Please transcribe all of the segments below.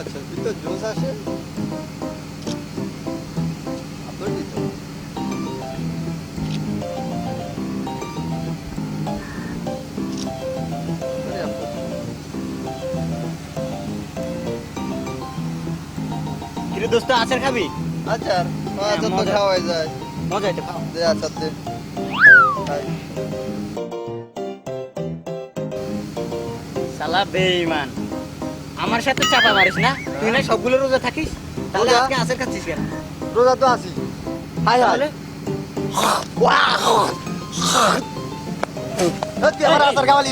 আচ্ছা তুই তো জোস আসে আপনার কি তো কিরে দোস্ত আচার খাবি? আচার আচার তো খাওয়াই যায় মজা এটা খাও। দে আচার দে খাই। শালা বেঈমান, আমার সাথে চাপা মারিস না? তুই না সবগুলো রোজা থাকিস, তাহলে রোজা? আজকে আচার খাচ্ছিস কেন? রোজা তো আছি হাই হাই তাহলে তুই আমার আচার খাওয়ালি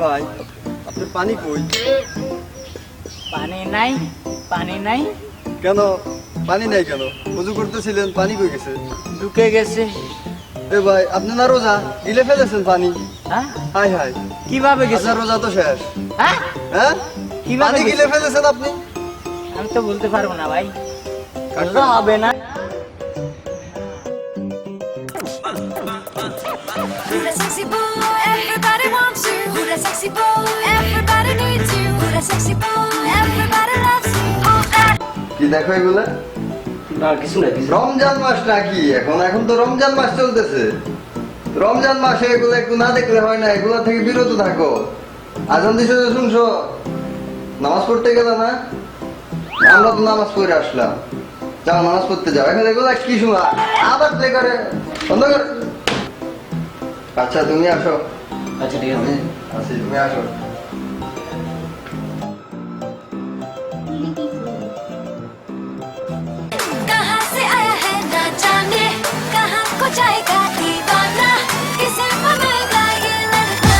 ভাই আপনার পানি কই? পানি নাই, পানি নাই, কেন পানি নাই কেন? উজু করতেছিলেন পানি কই গেছে? ঢুকে গেছে। এ ভাই আপনি না রোজা গিলে ফেলেছেন পানি। হ্যাঁ, হাই হাই কিভাবে গেছে? আপনার রোজা তো শেষ। হ্যাঁ, হ্যাঁ কিভাবে পানি গেছে? গিলে ফেলেছেন আপনি। আমি তো বলতে পারবো না ভাই, রোজা হবে না। Who that sexy boy? Everybody wants you. Who that sexy boy? Everybody needs you. Who that sexy boy? Everybody loves you. Who that? কি দেখো এগুলা? না কিছু না, কিছু রমজান মাস নাকি এখন? এখন তো রমজান মাস চলতেছে। রমজান মাসে এগুলো একটু না দেখলে হয় না, এগুলা থেকে বিরত থাকো। আজান দিছে তো শুনছো? নামাজ পড়তে গেলে না? আমরা তো নামাজ পড়ে আসলাম। যাও নামাজ পড়তে যাও। এখন এগুলা কি শোনা? আবার প্লে করে বন্ধ কর। আচ্ছা তুমি আসো। আচ্ছা ঠিক আমি আছে। আছি, তুমি আসো। कहाँ से आया है ना जाने, कहाँ को जाएगा दीवाना, किसे बनाएगा ये लड़का?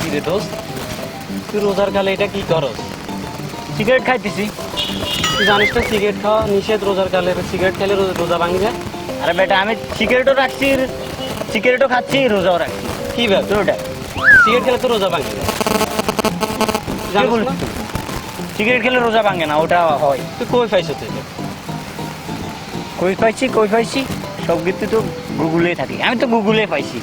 কি রে দোস্ত, তুই রোজার কালে এটা কি করস? সিগারেট খাইতেছি, তুই জানিস তো সিগারেট খাওয়া নিষেধ রোজার কালে। সিগারেট খেলে রোজা ভাঙি যায়। আরে বেটা আমি সিগারেটও রাখছি, সিগারেটও খাচ্ছি, রোজাও রাখছি। কি ব্যাপার ওটা? সিগারেট খেলে তো রোজা ভাঙে যায়। জানিস না? সিগারেট খেলে রোজা ভাঙে না, ওটা হয়। তুই কই পাইছ? তুই কই পাইছি সব কিছু তো গুগলে থাকি, আমি তো গুগলে পাইছি।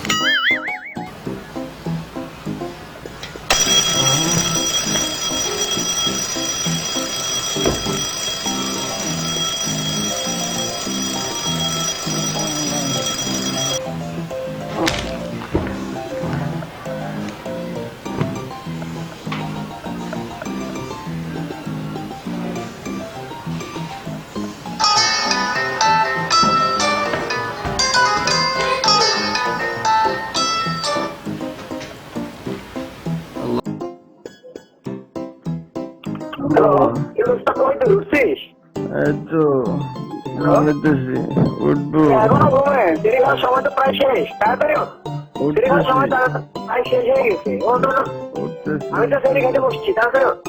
এই তো ঘুমাইতেছি, উঠবো। এখনো ঘুমে? সিনেমার সময় তো প্রায় শেষ, তাড়াতাড়ি ওঠ। সিনেমার সময় প্রায় শেষ হয়ে গেছে। ওঠ, ওঠ, ওঠ। উঠতেছি, আমি তো সেটি খেতে বসছি, তাড়াতাড়ি ওঠ।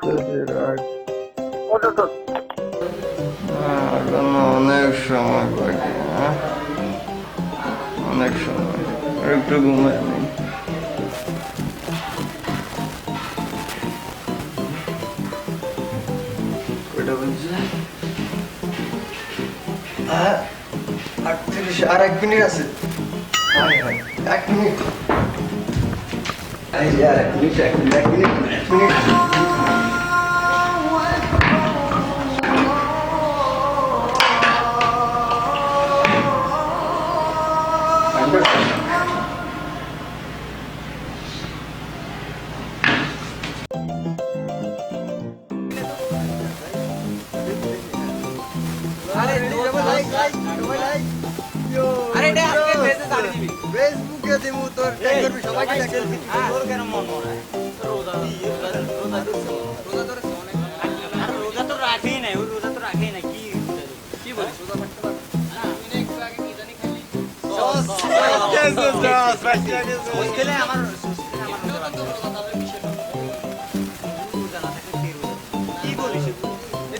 উঠতেছি, রাখ। ওঠ, ওঠ, ওঠ। এখনো অনেক সময় বাকি, হ্যাঁ? অনেক সময়, আর একটু ঘুমাই আমি। কয়টা বাজছে? 38, আর 1 মিনিট আছে। হায় হায়, 1 মিনিট। এই যে আর 1 মিনিট, 1 মিনিট, 1 মিনিট। আরে এটা আজকে ফেসে ছাড়ি দিবি ফেসবুকে দিমু তোর ট্যাগ করবি সবাইকে ট্যাগ করবি তোর কেন মন মরায় রোজা রোজা তো রাখেই নাই ওই রোজা তো রাখেই নাই কি বলিস রোজা থাকতে পারে হোস্টেলে আমার কি বলিস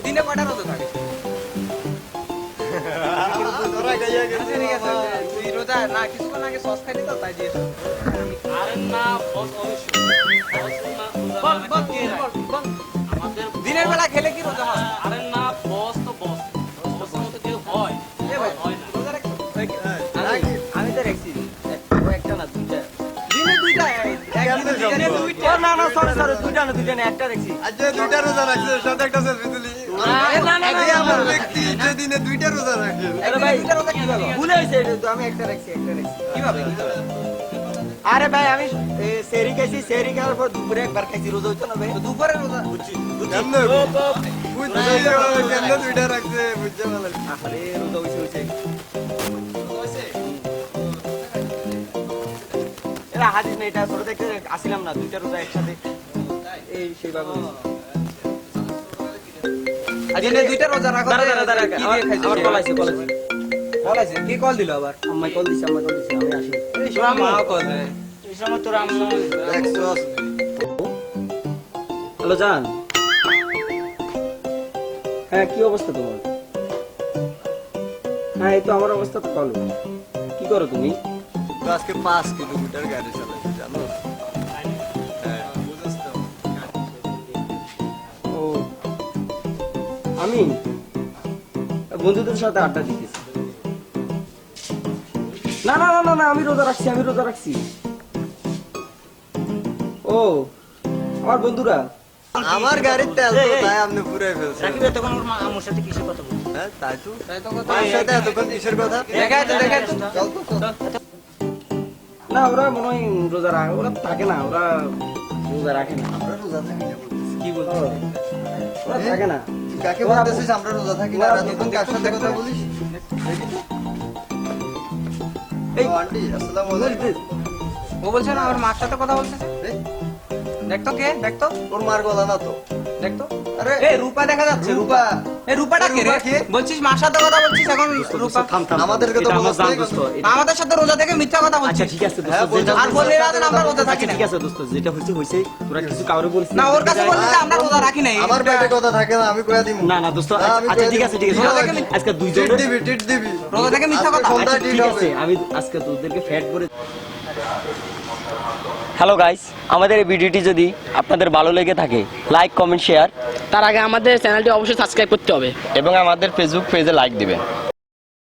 দিনে কয়টা রোজা থাকে তুই রোজা না কিছুক্ষণ আগে সস খাইলি তো তাই দিয়েছ আরে না বস অবশ্যই আমাদের দিনের বেলা খেলে কি রোজা হয় আরে না বস তো বস বসের মতো কেউ হয় এ ভাই হয় না রোজা রাখছি আমি তো রাখছি একটা না দুইটা দিনে দুইটা দিনে দুইটা না না সরি দুইটা না একটা রাখছি আজ দুইটা রোজা রাখছে সাথে একটা সেলফি তুলি আজকে আমার ব্যক্তি যে দিনে দুইটা রোজা রাখে আরে ভাই দুইটা রোজা কিভাবে ভুলে হইছে তো আমি একটা রাখছি কিভাবে আরে ভাই আমি সেরি খাইছি সেরি খাওয়ার পর দুপুরে একবার খাইছি রোজা হইতো না ভাই দুপুরে রোজা বুঝছি কেমনে বুঝছি কেমনে দুইটা রাখছে বুঝতে পারলাম আরে রোজা হইছে এরা হাজির না এটা ছোট দেখতে আসিলাম না দুইটা রোজা একসাথে এই সেইভাবে দিনে দুইটা রোজা রাখো দাঁড়া আমার কল আছে কি কল দিল আবার আম্মা কল দিছে আমি আসি মা কল দেয় এই সময় তোর আম্মা দেখছস হ্যালো জান হ্যাঁ কি অবস্থা তোমার হ্যাঁ এই তো আমার অবস্থা তো ভালো কি করো তুমি আজকে 5 কিলোমিটার গাড়ি চালাচ্ছি জানো ও আমি বন্ধুদের সাথে আড্ডা দিতেছি না না না না আমি রোজা রাখছি ও আমার বন্ধুরা আমার গাড়ির তেল তো তাই আপনি পুরাই ফেলছেন রাকিব তখন ওর মা আমার সাথে কিসের কথা বলছিস হ্যাঁ তাই তো তার সাথে এতক্ষণ কিসের কথা দেখাই তো চল তো চল। না ওরা মনে হয় রোজা রাখে ওরা থাকে না ওরা রোজা রাখে না আমরা রোজা থাকি না বলতেছি। কি বলছো ওরা থাকে না তুই কাকে বলতেছিস আমরা রোজা থাকি না আর এতক্ষণ কার সাথে কথা বলিস দেখি তো এই ও আন্টি আসসালামু আলাইকুম ও বলছে না আমার মার সাথে কথা বলতেছে এই, দেখতো কে দেখতো তোর মার গলা না তো দেখতো আরে এই রূপা দেখা যাচ্ছে রূপা এই রূপাটা কে রূপা রে কে? বলছিস মার সাথে কথা বলছিস এখন রূপা আমাদেরকে তো বলছ নাই আমাদের সাথে রোজা থেকে মিথ্যা কথা আচ্ছা বলছিস ঠিক আছে দোস্ত, হ্যাঁ, বলছি। যেটা- আর বললে না আমরা রোজা থাকি আচ্ছা না ঠিক আছে দোস্ত যেটা হয়েছে তোরা কিছু কাউরে বলিস না ওর কাছে বললি যে আমরা রোজা রাখি নাই আমার পেটে কথা থাকে না আমি কইয়া দিমু না না দোস্ত না, আমি আচ্ছা কইয়া ঠিক দিমু। আছে ঠিক আছে রোজা থেকে আজকে টিট দুইজন দিবি টিট দিবি রোজা থেকে মিথ্যা আজকে কথা? সন্ধ্যায় আচ্ছা, টিট ঠিক হবে আছে আমি আজকে তোদেরকে ফ্যাট করে হ্যালো গাইস আমাদের এই ভিডিওটি যদি আপনাদের ভালো লেগে থাকে লাইক কমেন্ট শেয়ার তার আগে আমাদের চ্যানেলটি অবশ্যই সাবস্ক্রাইব করতে হবে এবং আমাদের ফেসবুক পেজে লাইক দিবেন